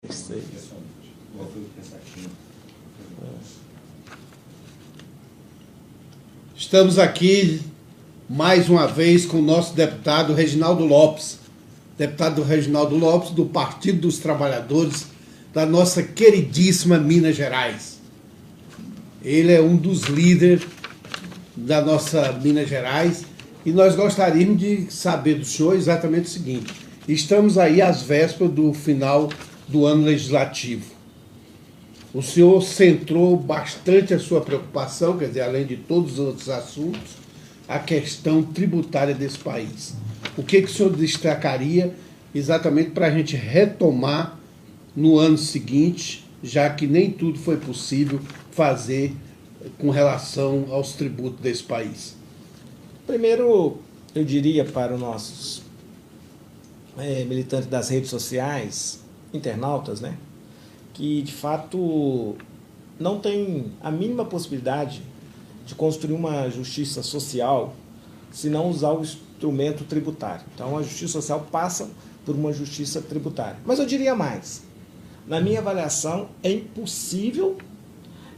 Sei. Estamos aqui mais uma vez com o nosso deputado Reginaldo Lopes. Deputado Reginaldo Lopes, do Partido dos Trabalhadores, da nossa queridíssima Minas Gerais. Ele é um dos líderes da nossa Minas Gerais e nós gostaríamos de saber do senhor exatamente o seguinte: estamos aí às vésperas do final do ano legislativo. O senhor centrou bastante a sua preocupação, quer dizer, além de todos os outros assuntos, a questão tributária desse país. O que o senhor destacaria exatamente para a gente retomar no ano seguinte, já que nem tudo foi possível fazer com relação aos tributos desse país? Primeiro, eu diria para os nossos militantes das redes sociais, internautas, né, que de fato não tem a mínima possibilidade de construir uma justiça social se não usar o instrumento tributário. Então a justiça social passa por uma justiça tributária. Mas eu diria mais: na minha avaliação, é impossível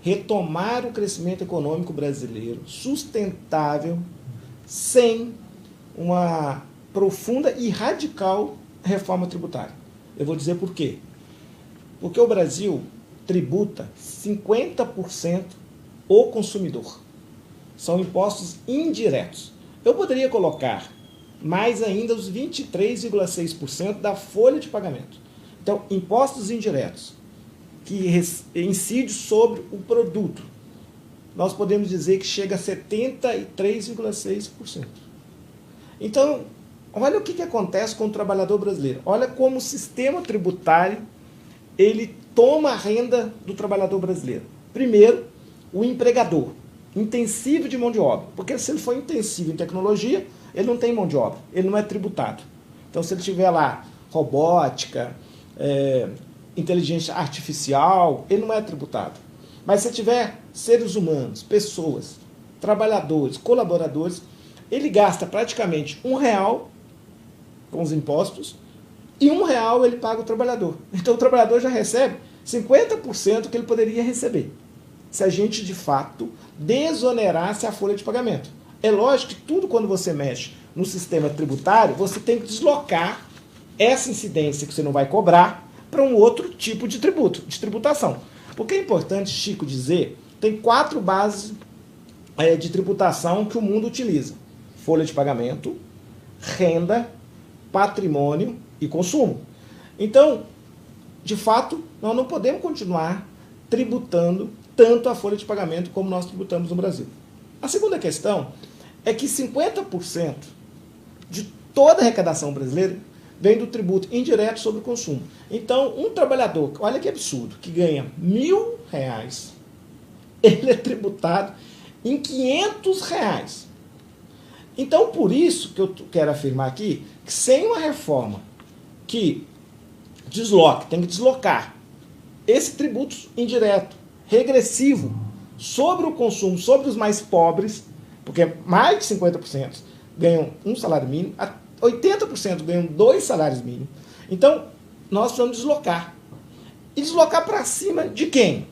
retomar o crescimento econômico brasileiro sustentável sem uma profunda e radical reforma tributária. Eu vou dizer por quê. Porque o Brasil tributa 50% o consumidor. São impostos indiretos. Eu poderia colocar mais ainda os 23,6% da folha de pagamento. Então, impostos indiretos, que incidem sobre o produto, nós podemos dizer que chega a 73,6%. Então, olha o que acontece com o trabalhador brasileiro. Olha como o sistema tributário ele toma a renda do trabalhador brasileiro. Primeiro, o empregador, intensivo de mão de obra. Porque se ele for intensivo em tecnologia, ele não tem mão de obra, ele não é tributado. Então, se ele tiver lá robótica, inteligência artificial, ele não é tributado. Mas se tiver seres humanos, pessoas, trabalhadores, colaboradores, ele gasta praticamente R$1 com os impostos e R$1 ele paga o trabalhador. Então o trabalhador já recebe 50% que ele poderia receber, se a gente de fato desonerasse a folha de pagamento. É lógico que tudo, quando você mexe no sistema tributário, você tem que deslocar essa incidência que você não vai cobrar para um outro tipo de tributo, de tributação. Porque é importante, Chico, dizer, tem 4 bases de tributação que o mundo utiliza: folha de pagamento, renda, patrimônio e consumo. Então, de fato, nós não podemos continuar tributando tanto a folha de pagamento como nós tributamos no Brasil. A segunda questão é que 50% de toda a arrecadação brasileira vem do tributo indireto sobre o consumo. Então, um trabalhador, olha que absurdo, que ganha R$1.000, ele é tributado em R$500. Então, por isso que eu quero afirmar aqui que sem uma reforma que desloque, tem que deslocar esse tributo indireto, regressivo, sobre o consumo, sobre os mais pobres, porque mais de 50% ganham um salário mínimo, 80% ganham 2 salários mínimos. Então, nós precisamos deslocar. E deslocar para cima de quem?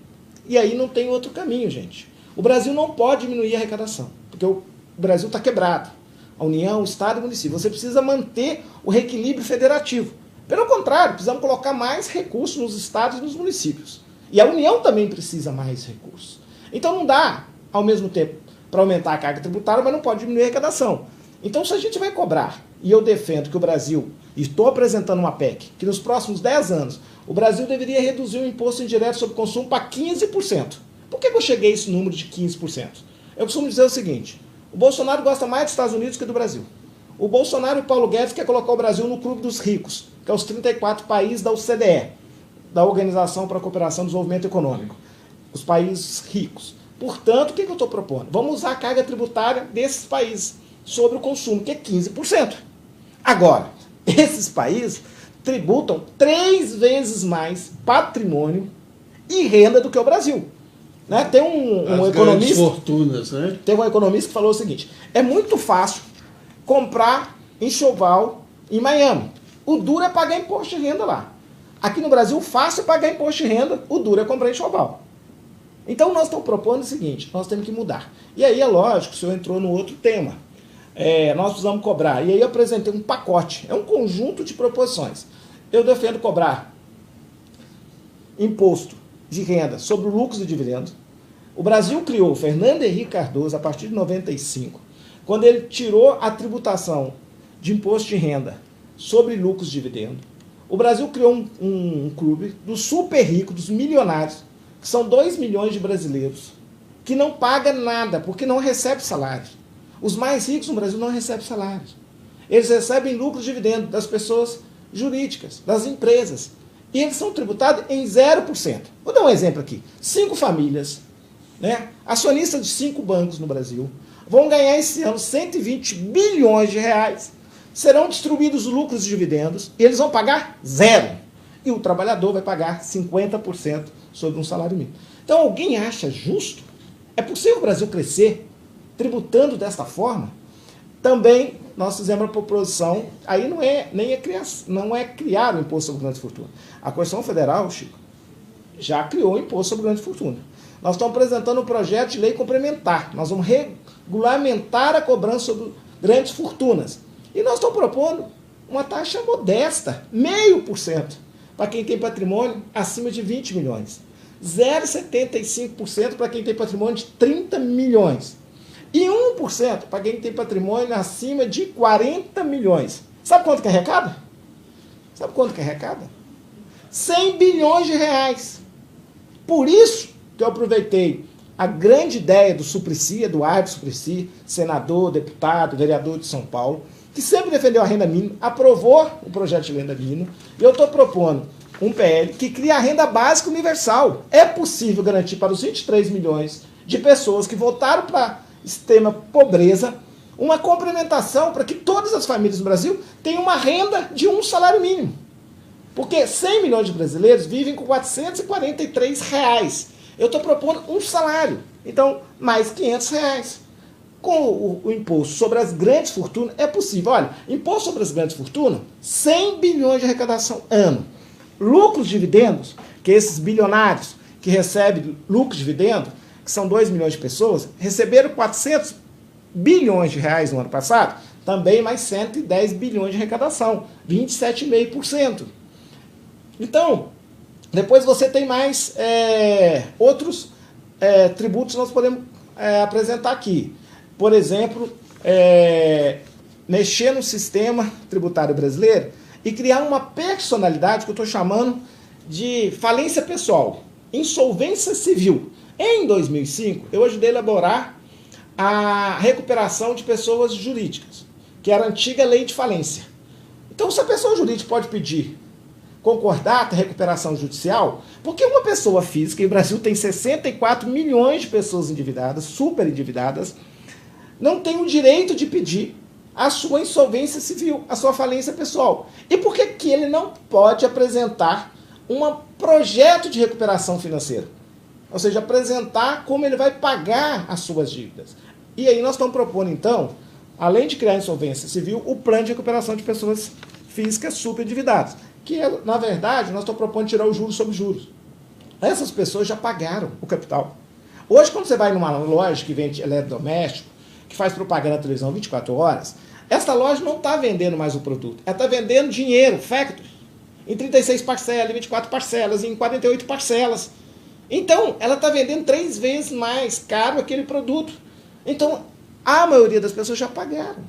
E aí não tem outro caminho, gente. O Brasil não pode diminuir a arrecadação, porque o Brasil está quebrado. A União, o Estado e o município. Você precisa manter o reequilíbrio federativo. Pelo contrário, precisamos colocar mais recursos nos estados e nos municípios. E a União também precisa mais recursos. Então não dá, ao mesmo tempo, para aumentar a carga tributária, mas não pode diminuir a arrecadação. Então, se a gente vai cobrar, e eu defendo que o Brasil, e estou apresentando uma PEC, que nos próximos 10 anos, o Brasil deveria reduzir o imposto indireto sobre consumo para 15%. Por que eu cheguei a esse número de 15%? Eu costumo dizer o seguinte: o Bolsonaro gosta mais dos Estados Unidos que do Brasil. O Bolsonaro e o Paulo Guedes querem colocar o Brasil no clube dos ricos, que é os 34 países da OCDE, da Organização para a Cooperação e Desenvolvimento Econômico. Os países ricos. Portanto, o que eu estou propondo? Vamos usar a carga tributária desses países sobre o consumo, que é 15%. Agora, esses países tributam 3 vezes mais patrimônio e renda do que o Brasil. Né? Tem um economista, fortunas, né? Tem um economista que falou o seguinte: é muito fácil comprar enxoval em Miami. O duro é pagar imposto de renda lá. Aqui no Brasil, o fácil é pagar imposto de renda, o duro é comprar enxoval. Então, nós estamos propondo o seguinte, nós temos que mudar. E aí, é lógico, o senhor entrou no outro tema. Nós precisamos cobrar. E aí, eu apresentei um pacote, é um conjunto de proposições. Eu defendo cobrar imposto de renda sobre lucros e dividendos. O Brasil criou Fernando Henrique Cardoso, a partir de 95, quando ele tirou a tributação de imposto de renda sobre lucros e dividendos. O Brasil criou um clube dos super ricos, dos milionários, que são 2 milhões de brasileiros, que não paga nada, porque não recebe salário. Os mais ricos no Brasil não recebem salário. Eles recebem lucros e dividendos das pessoas jurídicas, das empresas. E eles são tributados em 0%. Vou dar um exemplo aqui. 5 famílias, acionistas de 5 bancos no Brasil, vão ganhar esse ano 120 bilhões de reais. Serão distribuídos lucros e dividendos e eles vão pagar 0. E o trabalhador vai pagar 50% sobre um salário mínimo. Então, alguém acha justo? É possível o Brasil crescer tributando desta forma? Também nós fizemos uma proposição, aí não é criar o imposto sobre grande fortuna. A Constituição Federal, Chico, já criou o imposto sobre grande fortuna. Nós estamos apresentando um projeto de lei complementar. Nós vamos regulamentar a cobrança sobre grandes fortunas. E nós estamos propondo uma taxa modesta, 0,5%, para quem tem patrimônio acima de 20 milhões. 0,75% para quem tem patrimônio de 30 milhões. E 1% para quem tem patrimônio acima de 40 milhões. Sabe quanto que arrecada? 100 bilhões de reais. Por isso que eu aproveitei a grande ideia do Suplicy, Eduardo Suplicy, senador, deputado, vereador de São Paulo, que sempre defendeu a renda mínima, aprovou o projeto de renda mínima, e eu estou propondo um PL que cria a renda básica universal. É possível garantir para os 23 milhões de pessoas que votaram para sistema pobreza uma complementação para que todas as famílias do Brasil tenham uma renda de um salário mínimo. Porque 100 milhões de brasileiros vivem com 443 reais. Eu estou propondo um salário, então mais 500 reais. Com o imposto sobre as grandes fortunas, é possível. Olha, imposto sobre as grandes fortunas, 100 bilhões de arrecadação ano. Lucros, dividendos, que esses bilionários que recebem lucros, dividendos, que são 2 milhões de pessoas, receberam 400 bilhões de reais no ano passado, também mais 110 bilhões de arrecadação, 27,5%. Então, depois você tem mais outros tributos que nós podemos apresentar aqui. Por exemplo, mexer no sistema tributário brasileiro e criar uma personalidade que eu estou chamando de falência pessoal, insolvência civil. Em 2005, eu ajudei a elaborar a recuperação de pessoas jurídicas, que era a antiga lei de falência. Então, se a pessoa jurídica pode pedir concordata, recuperação judicial, porque uma pessoa física, e o Brasil tem 64 milhões de pessoas endividadas, super endividadas, não tem o direito de pedir a sua insolvência civil, a sua falência pessoal. E por que ele não pode apresentar um projeto de recuperação financeira? Ou seja, apresentar como ele vai pagar as suas dívidas. E aí nós estamos propondo, então, além de criar a insolvência civil, o plano de recuperação de pessoas físicas super endividadas. Que, na verdade, nós estamos propondo tirar os juros sobre juros. Essas pessoas já pagaram o capital. Hoje, quando você vai numa loja que vende eletrodoméstico, que faz propaganda na televisão 24 horas, essa loja não está vendendo mais o produto. Ela está vendendo dinheiro, factory, em 36 parcelas, em 24 parcelas, em 48 parcelas. Então, ela está vendendo 3 vezes mais caro aquele produto. Então, a maioria das pessoas já pagaram.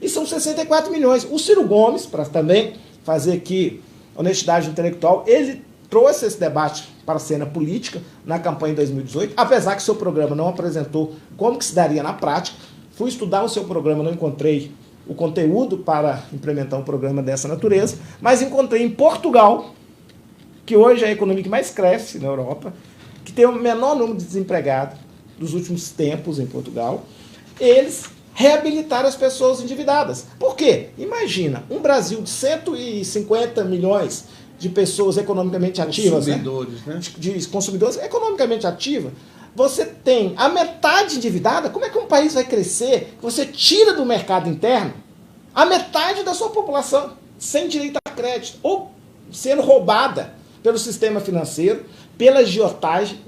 E são 64 milhões. O Ciro Gomes, para também fazer aqui honestidade intelectual, ele trouxe esse debate para a cena política na campanha de 2018, apesar que seu programa não apresentou como que se daria na prática. Fui estudar o seu programa, não encontrei o conteúdo para implementar um programa dessa natureza, mas encontrei em Portugal, que hoje é a economia que mais cresce na Europa, que tem o menor número de desempregados dos últimos tempos em Portugal, eles reabilitar as pessoas endividadas. Por quê? Imagina, um Brasil de 150 milhões de pessoas economicamente ativas, consumidores, né? De consumidores economicamente ativos, você tem a metade endividada. Como é que um país vai crescer? Você tira do mercado interno a metade da sua população sem direito a crédito, ou sendo roubada pelo sistema financeiro, pela agiotagem,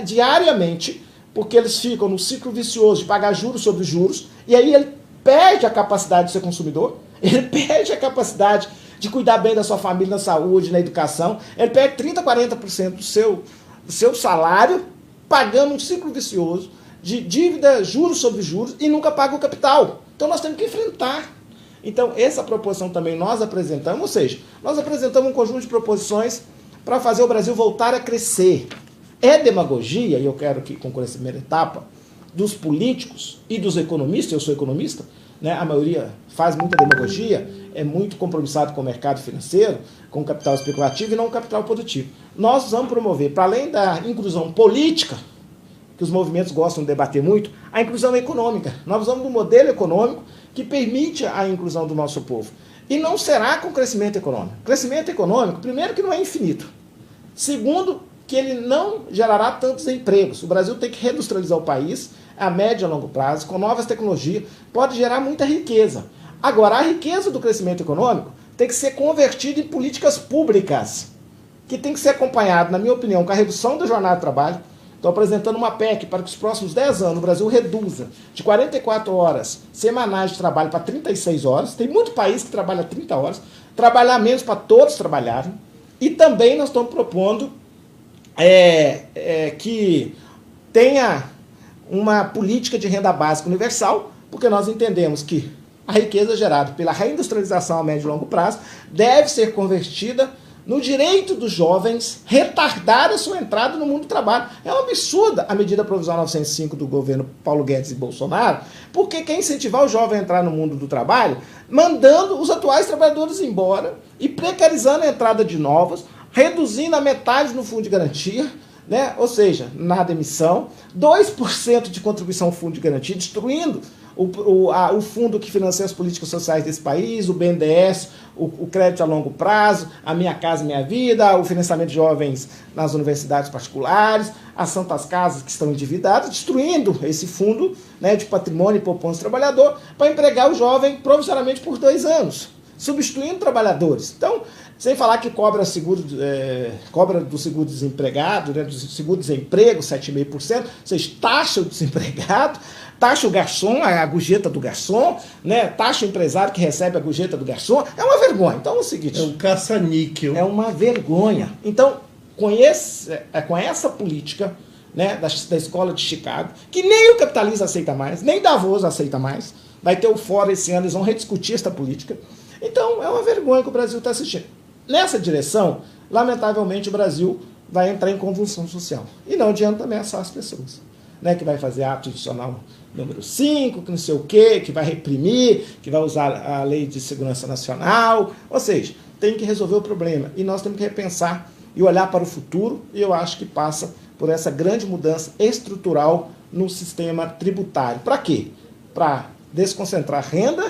diariamente, porque eles ficam no ciclo vicioso de pagar juros sobre juros, e aí ele perde a capacidade de ser consumidor, ele perde a capacidade de cuidar bem da sua família, na saúde, na educação, ele perde 30%, 40% do seu salário, pagando um ciclo vicioso de dívida, juros sobre juros, e nunca paga o capital. Então nós temos que enfrentar. Então essa proposição também nós apresentamos, ou seja, nós apresentamos um conjunto de proposições para fazer o Brasil voltar a crescer. É demagogia, e eu quero que conclua essa primeira etapa, dos políticos e dos economistas, eu sou economista, né, a maioria faz muita demagogia, é muito compromissado com o mercado financeiro, com o capital especulativo e não o capital produtivo. Nós vamos promover, para além da inclusão política, que os movimentos gostam de debater muito, a inclusão econômica. Nós vamos de um modelo econômico que permite a inclusão do nosso povo. E não será com crescimento econômico. Crescimento econômico, primeiro, que não é infinito. Segundo, que ele não gerará tantos empregos. O Brasil tem que reindustrializar o país a médio e a longo prazo, com novas tecnologias, pode gerar muita riqueza. Agora, a riqueza do crescimento econômico tem que ser convertida em políticas públicas, que tem que ser acompanhado, na minha opinião, com a redução da jornada de trabalho. Estou apresentando uma PEC para que os próximos 10 anos o Brasil reduza de 44 horas semanais de trabalho para 36 horas. Tem muito país que trabalha 30 horas. Trabalhar menos para todos trabalharem. E também nós estamos propondo que tenha uma política de renda básica universal, porque nós entendemos que a riqueza gerada pela reindustrialização a médio e longo prazo deve ser convertida no direito dos jovens retardar a sua entrada no mundo do trabalho. É uma absurda a medida provisória 905 do governo Paulo Guedes e Bolsonaro, porque quer incentivar o jovem a entrar no mundo do trabalho, mandando os atuais trabalhadores embora e precarizando a entrada de novos, reduzindo a metade no fundo de garantia, né? Ou seja, na demissão, 2% de contribuição ao fundo de garantia, destruindo o fundo que financia as políticas sociais desse país, o BNDES, o crédito a longo prazo, a Minha Casa Minha Vida, o financiamento de jovens nas universidades particulares, as santas casas que estão endividadas, destruindo esse fundo, né, de patrimônio e poupança do trabalhador para empregar o jovem provisoriamente por 2 anos, substituindo trabalhadores. Então, sem falar que cobra do seguro-desempregado, né, do seguro-desemprego, 7,5%, ou seja, taxa o desempregado, taxa o garçom, a gorjeta do garçom, né, taxa o empresário que recebe a gorjeta do garçom. É uma vergonha. Então é o seguinte... É um caça-níquel. É uma vergonha. Então, com essa política, né, da escola de Chicago, que nem o capitalismo aceita mais, nem Davos aceita mais, vai ter o fórum esse ano, eles vão rediscutir essa política. Então, é uma vergonha que o Brasil está assistindo. Nessa direção, lamentavelmente, o Brasil vai entrar em convulsão social. E não adianta ameaçar as pessoas, né, que vai fazer ato institucional número 5, que não sei o quê, que vai reprimir, que vai usar a Lei de Segurança Nacional. Ou seja, tem que resolver o problema. E nós temos que repensar e olhar para o futuro, e eu acho que passa por essa grande mudança estrutural no sistema tributário. Para quê? Para desconcentrar renda,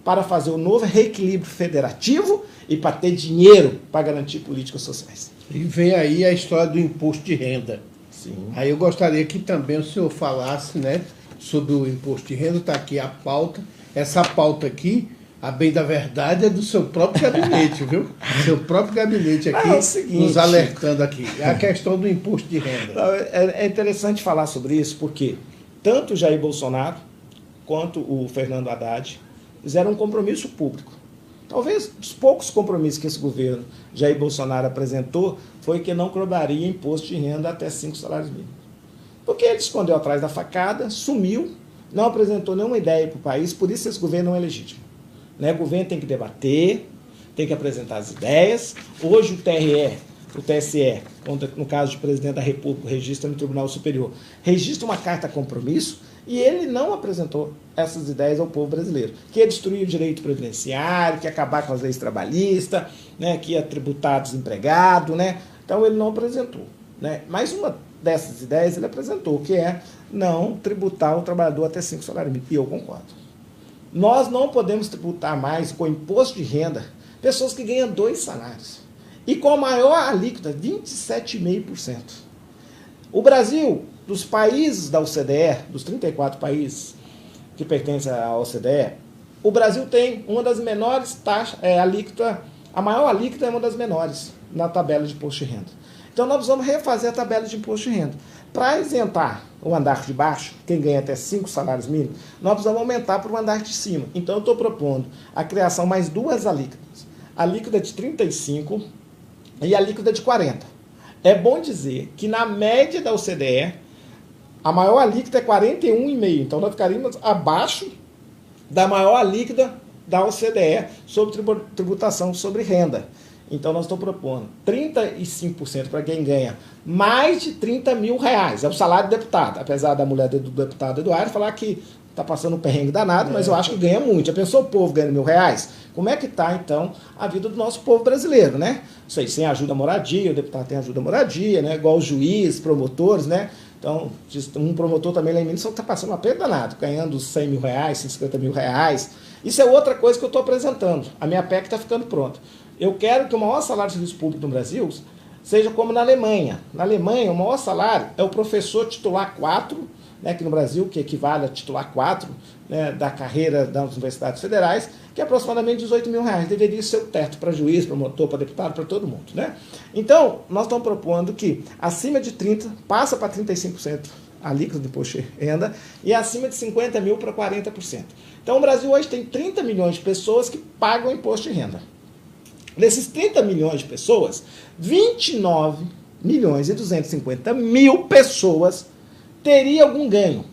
para fazer o novo reequilíbrio federativo e para ter dinheiro para garantir políticas sociais. E vem aí a história do imposto de renda. Sim. Aí eu gostaria que também o senhor falasse, né, sobre o imposto de renda. Está aqui a pauta. Essa pauta aqui, a bem da verdade, é do seu próprio gabinete, viu? Seu próprio gabinete aqui, é o seguinte, nos alertando aqui. É a questão do imposto de renda. É interessante falar sobre isso, porque tanto o Jair Bolsonaro quanto o Fernando Haddad fizeram um compromisso público. Talvez dos poucos compromissos que esse governo Jair Bolsonaro apresentou foi que não cobraria imposto de renda até 5 salários mínimos. Porque ele escondeu atrás da facada, sumiu, não apresentou nenhuma ideia para o país, por isso esse governo não é legítimo. Né? O governo tem que debater, tem que apresentar as ideias. Hoje o TSE, no caso de presidente da República, registra no Tribunal Superior, registra uma carta compromisso e ele não apresentou essas ideias ao povo brasileiro. Que ia destruir o direito previdenciário, que ia acabar com as leis trabalhistas, né, que ia tributar desempregado, né? Então ele não apresentou. Né? Mas uma dessas ideias ele apresentou, que é não tributar o trabalhador até 5 salários mínimos. E eu concordo. Nós não podemos tributar mais com imposto de renda pessoas que ganham 2 salários. E com a maior alíquota, 27,5%. O Brasil, dos países da OCDE, dos 34 países que pertencem à OCDE, o Brasil tem uma das menores taxas, alíquota a maior alíquota é uma das menores na tabela de imposto de renda. Então nós vamos refazer a tabela de imposto de renda. Para isentar o andar de baixo, quem ganha até 5 salários mínimos, nós precisamos aumentar para o andar de cima. Então eu estou propondo a criação mais duas alíquotas. A alíquota de 35 e a alíquota de 40. É bom dizer que na média da OCDE, a maior alíquota é 41,5. Então nós ficaríamos abaixo da maior alíquota da OCDE sobre tributação sobre renda. Então nós estamos propondo 35% para quem ganha mais de 30 mil reais. É o salário do deputado. Apesar da mulher do deputado Eduardo falar que está passando um perrengue danado, mas eu acho que ganha muito. Já pensou o povo ganhando R$1.000? Como é que está, então, a vida do nosso povo brasileiro, né? Isso aí, sem ajuda à moradia, o deputado tem ajuda à moradia, né? Igual os juízes, promotores, né? Então, um promotor também lá em Minas está passando um aperto danado, ganhando R$100 mil, R$150 mil. Isso é outra coisa que eu estou apresentando. A minha PEC está ficando pronta. Eu quero que o maior salário de serviço público no Brasil seja como na Alemanha. Na Alemanha, o maior salário é o professor titular 4, né, que no Brasil, que equivale a titular 4, né, da carreira das universidades federais, que é aproximadamente R$18 mil. Deveria ser o teto para juiz, promotor, para deputado, para todo mundo. Né? Então, nós estamos propondo que acima de 30, passa para 35% a alíquota do imposto de renda, e acima de 50 mil para 40%. Então, o Brasil hoje tem 30 milhões de pessoas que pagam imposto de renda. Desses 30 milhões de pessoas, 29 milhões e 250 mil pessoas teria algum ganho.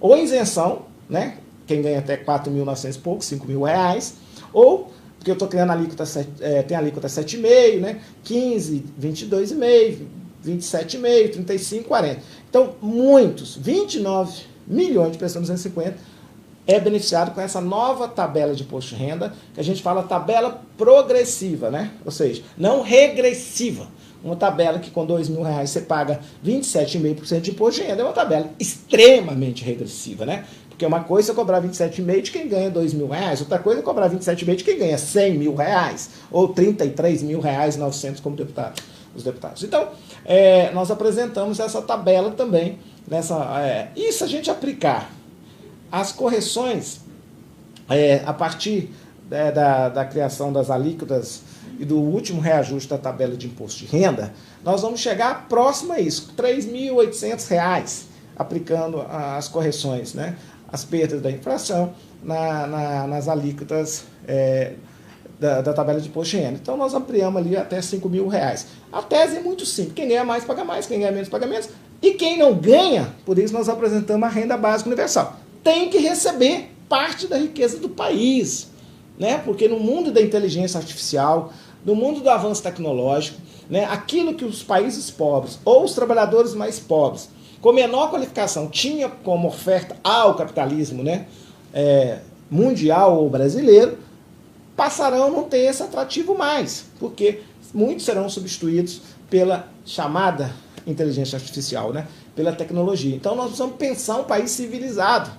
Ou isenção, né? Quem ganha até 4.900 e pouco, 5 mil reais, ou, porque eu estou criando a alíquota, tem a alíquota 7,5, né? 15, 22,5, 27,5, 35, 40. Então, muitos, 29 milhões de pessoas, 250, é beneficiado com essa nova tabela de imposto de renda, que a gente fala tabela progressiva, né? Ou seja, não regressiva. Uma tabela que com R$2.000 você paga 27,5% de imposto de renda, é uma tabela extremamente regressiva, né? Porque uma coisa é cobrar 27,5% de quem ganha R$2.000, outra coisa é cobrar 27,5% de quem ganha R$100 mil, ou R$33.900 como os deputados. Então, nós apresentamos essa tabela também, e se a gente aplicar as correções, a partir da criação das alíquotas e do último reajuste da tabela de imposto de renda, nós vamos chegar próximo a isso, R$3.800, aplicando as correções, né? As perdas da inflação nas alíquotas da tabela de imposto de renda. Então nós ampliamos ali até R$5 mil. A tese é muito simples, quem ganha mais paga mais, quem ganha menos paga menos, e quem não ganha, por isso nós apresentamos a renda básica universal. Tem que receber parte da riqueza do país, né? Porque no mundo da inteligência artificial, no mundo do avanço tecnológico, né, aquilo que os países pobres ou os trabalhadores mais pobres, com menor qualificação, tinha como oferta ao capitalismo, né, mundial ou brasileiro, passarão a não ter esse atrativo mais, porque muitos serão substituídos pela chamada inteligência artificial, né, pela tecnologia. Então nós precisamos pensar um país civilizado,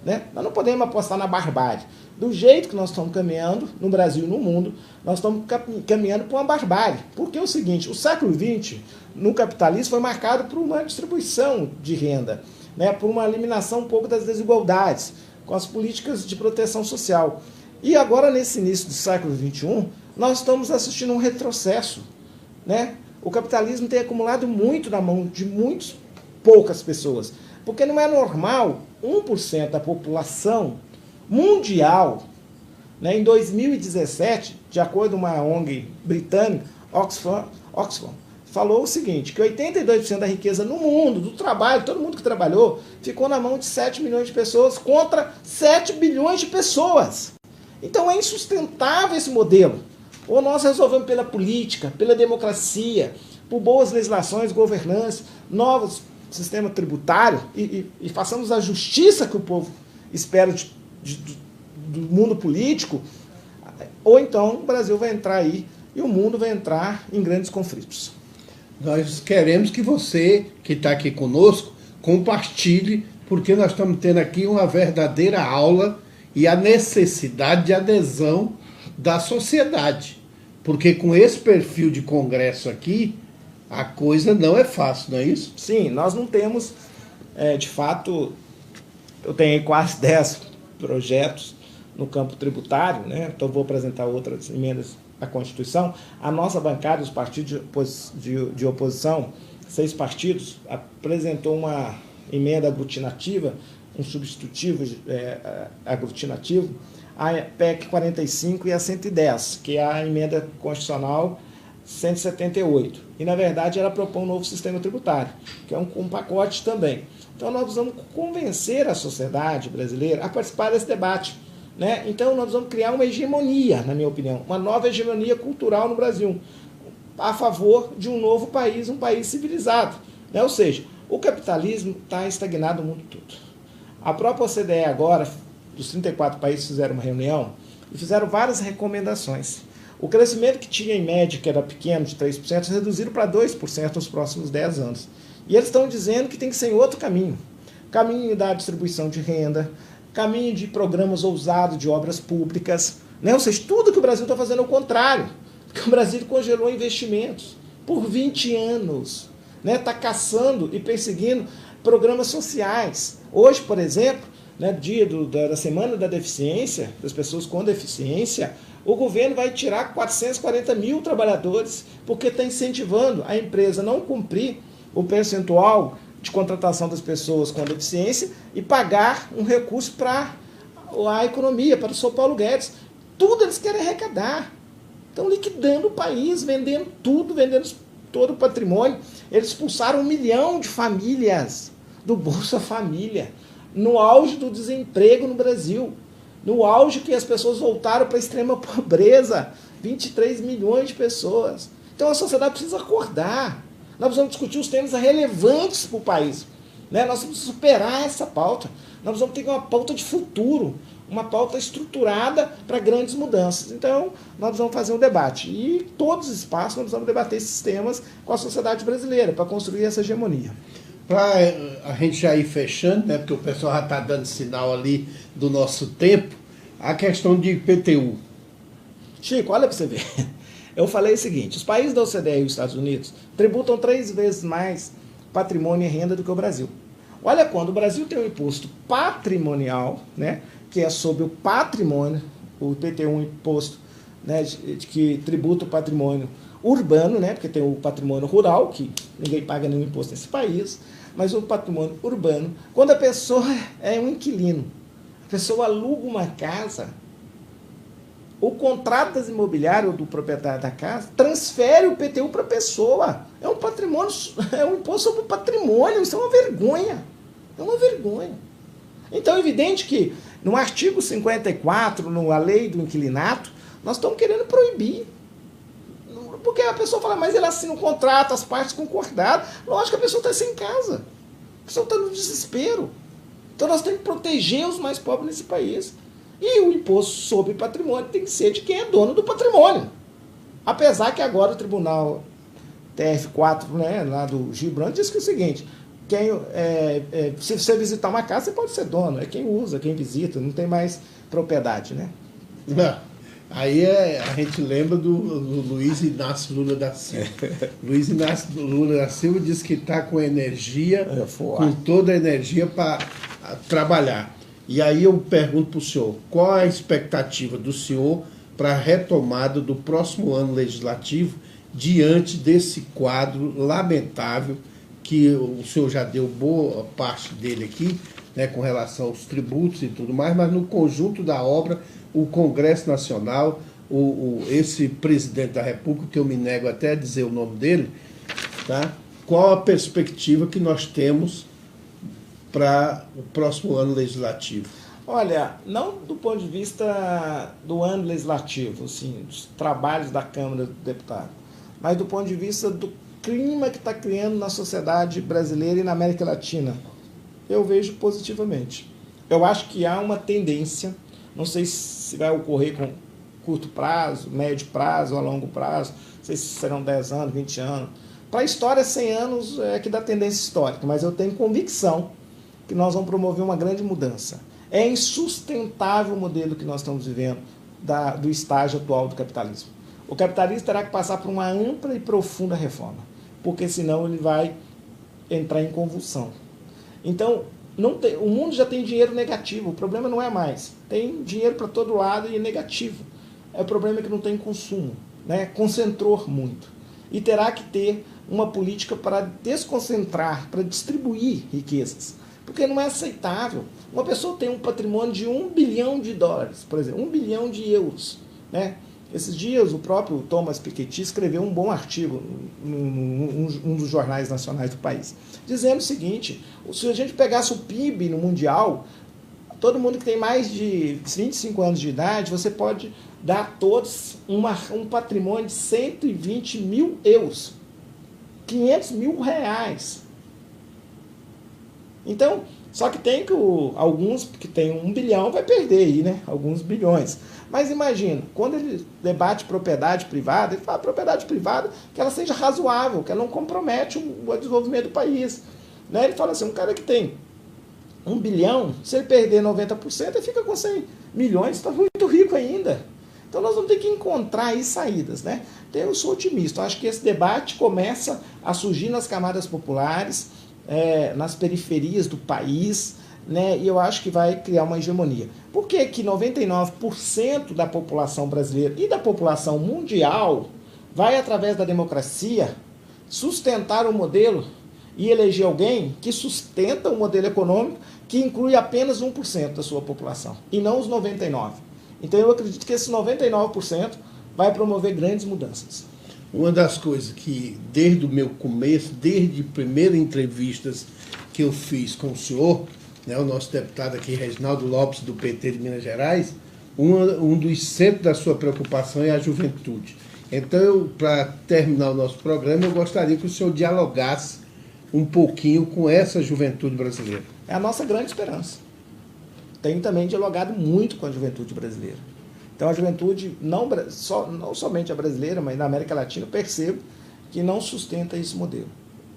né? Nós não podemos apostar na barbárie. Do jeito que nós estamos caminhando no Brasil e no mundo, nós estamos caminhando para uma barbárie. Porque é o seguinte, o século XX, no capitalismo, foi marcado por uma distribuição de renda, né? Por uma eliminação um pouco das desigualdades, com as políticas de proteção social. E agora, nesse início do século XXI, nós estamos assistindo um retrocesso, né? O capitalismo tem acumulado muito na mão de poucas pessoas. Porque não é normal 1% da população mundial, né, em 2017, de acordo com uma ONG britânica, Oxfam, falou o seguinte, que 82% da riqueza no mundo, do trabalho, todo mundo que trabalhou, ficou na mão de 7 milhões de pessoas contra 7 bilhões de pessoas. Então é insustentável esse modelo. Ou nós resolvemos pela política, pela democracia, por boas legislações, governança, novos sistema tributário e façamos a justiça que o povo espera do mundo político, ou então o Brasil vai entrar aí e o mundo vai entrar em grandes conflitos. Nós queremos que você, que está aqui conosco, compartilhe, porque nós estamos tendo aqui uma verdadeira aula e a necessidade de adesão da sociedade. Porque com esse perfil de congresso aqui, a coisa não é fácil, não é isso? Sim, nós não temos, de fato, eu tenho quase 10 projetos no campo tributário, né? Então vou apresentar outras emendas a Constituição, a nossa bancada, os partidos de oposição, 6 partidos, apresentou uma emenda aglutinativa, um substitutivo aglutinativo, a PEC 45 e a 110, que é a emenda constitucional 178. E, na verdade, ela propõe um novo sistema tributário, que é um pacote também. Então, nós vamos convencer a sociedade brasileira a participar desse debate, né? Então, nós vamos criar uma hegemonia, na minha opinião, uma nova hegemonia cultural no Brasil, a favor de um novo país, um país civilizado, né? Ou seja, o capitalismo está estagnado no mundo todo. A própria OCDE agora, dos 34 países, fizeram uma reunião e fizeram várias recomendações. O crescimento que tinha em média, que era pequeno, de 3%, reduziram para 2% nos próximos 10 anos. E eles estão dizendo que tem que ser em outro caminho. Caminho da distribuição de renda, caminho de programas ousados de obras públicas, né? Ou seja, tudo que o Brasil está fazendo é o contrário. Porque o Brasil congelou investimentos por 20 anos. Está caçando e perseguindo programas sociais. Hoje, por exemplo, né, dia da Semana da Deficiência, das pessoas com deficiência, o governo vai tirar 440 mil trabalhadores porque está incentivando a empresa a não cumprir o percentual de contratação das pessoas com deficiência e pagar um recurso para a economia, para o São Paulo Guedes. Tudo eles querem arrecadar. Estão liquidando o país, vendendo tudo, vendendo todo o patrimônio. Eles expulsaram 1 milhão de famílias do Bolsa Família, no auge do desemprego no Brasil, no auge que as pessoas voltaram para a extrema pobreza, 23 milhões de pessoas. Então a sociedade precisa acordar. Nós precisamos discutir os temas relevantes para o país, né? Nós vamos superar essa pauta. Nós vamos ter uma pauta de futuro, uma pauta estruturada para grandes mudanças. Então, nós vamos fazer um debate. E todos os espaços nós vamos debater esses temas com a sociedade brasileira, para construir essa hegemonia. Para a gente já ir fechando, né, porque o pessoal já está dando sinal ali do nosso tempo, a questão de IPTU. Chico, olha para você ver. Eu falei o seguinte, os países da OCDE e os Estados Unidos tributam 3 vezes mais patrimônio e renda do que o Brasil. Olha, quando o Brasil tem um imposto patrimonial, né, que é sobre o patrimônio, o IPTU é um imposto, né, que tributa o patrimônio urbano, né, porque tem o patrimônio rural, que ninguém paga nenhum imposto nesse país, mas o patrimônio urbano, quando a pessoa é um inquilino, a pessoa aluga uma casa, o contrato das imobiliárias ou do proprietário da casa transfere o IPTU para a pessoa. É um patrimônio, é um imposto sobre o patrimônio, isso é uma vergonha. É uma vergonha. Então é evidente que no artigo 54, na lei do inquilinato, nós estamos querendo proibir. Porque a pessoa fala, mas ele assina um contrato, as partes concordaram. Lógico que a pessoa está sem casa. A pessoa está no desespero. Então nós temos que proteger os mais pobres nesse país. E o imposto sobre patrimônio tem que ser de quem é dono do patrimônio. Apesar que agora o Tribunal TF4, né, lá do Gil Branco, diz que é o seguinte, se você visitar uma casa, você pode ser dono, é quem usa, quem visita, não tem mais propriedade, né? Aí a gente lembra do Luiz Inácio Lula da Silva. Luiz Inácio Lula da Silva diz que está com energia, com toda a energia para trabalhar. E aí eu pergunto para o senhor, qual a expectativa do senhor para a retomada do próximo ano legislativo diante desse quadro lamentável que o senhor já deu boa parte dele aqui, né, com relação aos tributos e tudo mais, mas no conjunto da obra, o Congresso Nacional, esse presidente da República, que eu me nego até a dizer o nome dele, tá? Qual a perspectiva que nós temos para o próximo ano legislativo? Olha, não do ponto de vista do ano legislativo, assim, dos trabalhos da Câmara dos Deputados, mas do ponto de vista do clima que está criando na sociedade brasileira e na América Latina, eu vejo positivamente. Eu acho que há uma tendência, não sei se vai ocorrer com curto prazo, médio prazo ou a longo prazo, não sei se serão 10 anos, 20 anos. Para a história, 100 anos é que dá tendência histórica, mas eu tenho convicção que nós vamos promover uma grande mudança. É insustentável o modelo que nós estamos vivendo do estágio atual do capitalismo. O capitalismo terá que passar por uma ampla e profunda reforma, porque senão ele vai entrar em convulsão. Então, o mundo já tem dinheiro negativo, o problema não é mais. Tem dinheiro para todo lado e é negativo. O problema é que não tem consumo. né, concentrou muito. E terá que ter uma política para desconcentrar, para distribuir riquezas. Porque não é aceitável. Uma pessoa tem um patrimônio de US$ 1 bilhão, por exemplo, 1 bilhão de euros. Né? Esses dias o próprio Thomas Piketty escreveu um bom artigo num dos jornais nacionais do país, dizendo o seguinte: se a gente pegasse o PIB no mundial, todo mundo que tem mais de 25 anos de idade, você pode dar a todos um patrimônio de 120 mil euros, 500 mil reais. Então, só que tem que alguns que tem 1 bilhão vai perder aí, né? Alguns bilhões. Mas imagina, quando ele debate propriedade privada, ele fala propriedade privada que ela seja razoável, que ela não compromete o desenvolvimento do país. Né? Ele fala assim, um cara que tem 1 bilhão, se ele perder 90%, ele fica com 100 milhões, está muito rico ainda. Então nós vamos ter que encontrar aí saídas. Né? Então eu sou otimista, eu acho que esse debate começa a surgir nas camadas populares, nas periferias do país, né? E eu acho que vai criar uma hegemonia. Por que que 99% da população brasileira e da população mundial vai, através da democracia, sustentar um modelo e eleger alguém que sustenta um modelo econômico que inclui apenas 1% da sua população, e não os 99%. Então eu acredito que esse 99% vai promover grandes mudanças. Uma das coisas que, desde o meu começo, desde primeiras entrevistas que eu fiz com o senhor, né, o nosso deputado aqui, Reginaldo Lopes, do PT de Minas Gerais, um dos centros da sua preocupação é a juventude. Então, para terminar o nosso programa, eu gostaria que o senhor dialogasse um pouquinho com essa juventude brasileira. É a nossa grande esperança. Tenho também dialogado muito com a juventude brasileira. Então a juventude, não somente a brasileira, mas na América Latina, eu percebo que não sustenta esse modelo.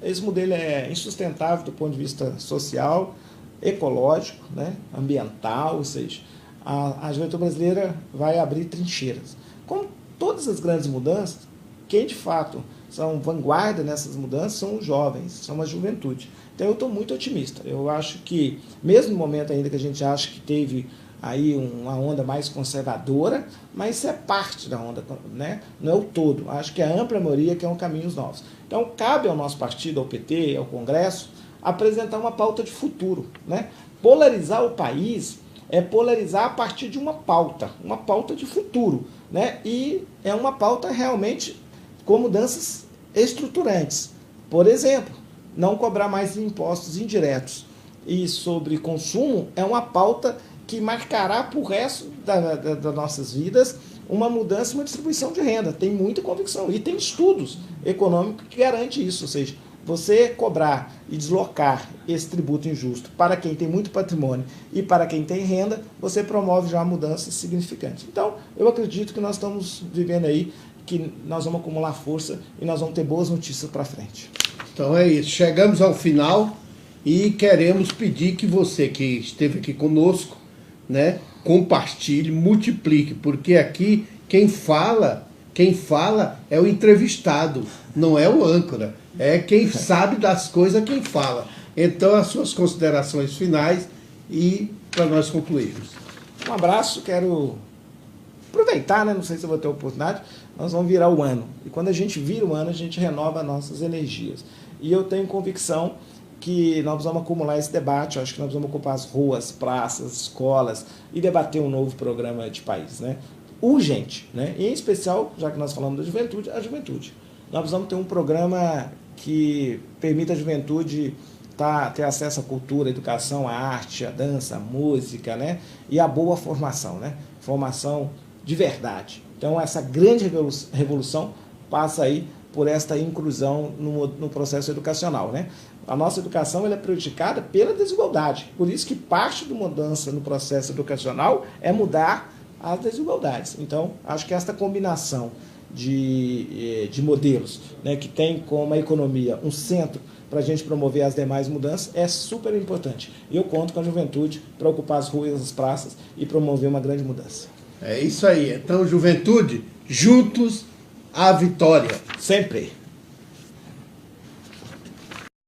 Esse modelo é insustentável do ponto de vista social, ecológico, né, ambiental, ou seja, a juventude brasileira vai abrir trincheiras. Como todas as grandes mudanças, quem de fato são vanguarda nessas mudanças são os jovens, são a juventude. Então eu estou muito otimista. Eu acho que, mesmo no momento ainda que a gente acha que teve aí uma onda mais conservadora, mas isso é parte da onda, né? Não é o todo. Acho que a ampla maioria quer caminhos novos. Então cabe ao nosso partido, ao PT, ao Congresso, apresentar uma pauta de futuro. Né? Polarizar o país é polarizar a partir de uma pauta de futuro. Né? E é uma pauta realmente com mudanças estruturantes. Por exemplo, não cobrar mais impostos indiretos. E sobre consumo é uma pauta que marcará para o resto das nossas vidas uma mudança e uma distribuição de renda. Tem muita convicção e tem estudos econômicos que garantem isso. Ou seja, você cobrar e deslocar esse tributo injusto para quem tem muito patrimônio e para quem tem renda, você promove já mudanças significantes. Então, eu acredito que nós estamos vivendo aí, que nós vamos acumular força e nós vamos ter boas notícias para frente. Então é isso. Chegamos ao final e queremos pedir que você que esteve aqui conosco, né, compartilhe, multiplique, porque aqui quem fala é o entrevistado, não é o âncora, é quem sabe das coisas quem fala. Então as suas considerações finais e para nós concluirmos. Um abraço, quero aproveitar, né? Não sei se eu vou ter a oportunidade, nós vamos virar o ano. E quando a gente vira o ano, a gente renova nossas energias. E eu tenho convicção que nós vamos acumular esse debate, eu acho que nós vamos ocupar as ruas, praças, escolas e debater um novo programa de país, né? Urgente, né? E em especial, já que nós falamos da juventude, a juventude. Nós vamos ter um programa que permita a juventude ter acesso à cultura, à educação, à arte, à dança, à música, né? E à boa formação, né? Formação de verdade. Então essa grande revolução passa aí por esta inclusão no processo educacional, né? A nossa educação ela é prejudicada pela desigualdade. Por isso que parte da mudança no processo educacional é mudar as desigualdades. Então, acho que esta combinação de modelos, né, que tem como a economia um centro para a gente promover as demais mudanças, é super importante. E eu conto com a juventude para ocupar as ruas, as praças e promover uma grande mudança. É isso aí. Então, juventude, juntos à vitória. Sempre.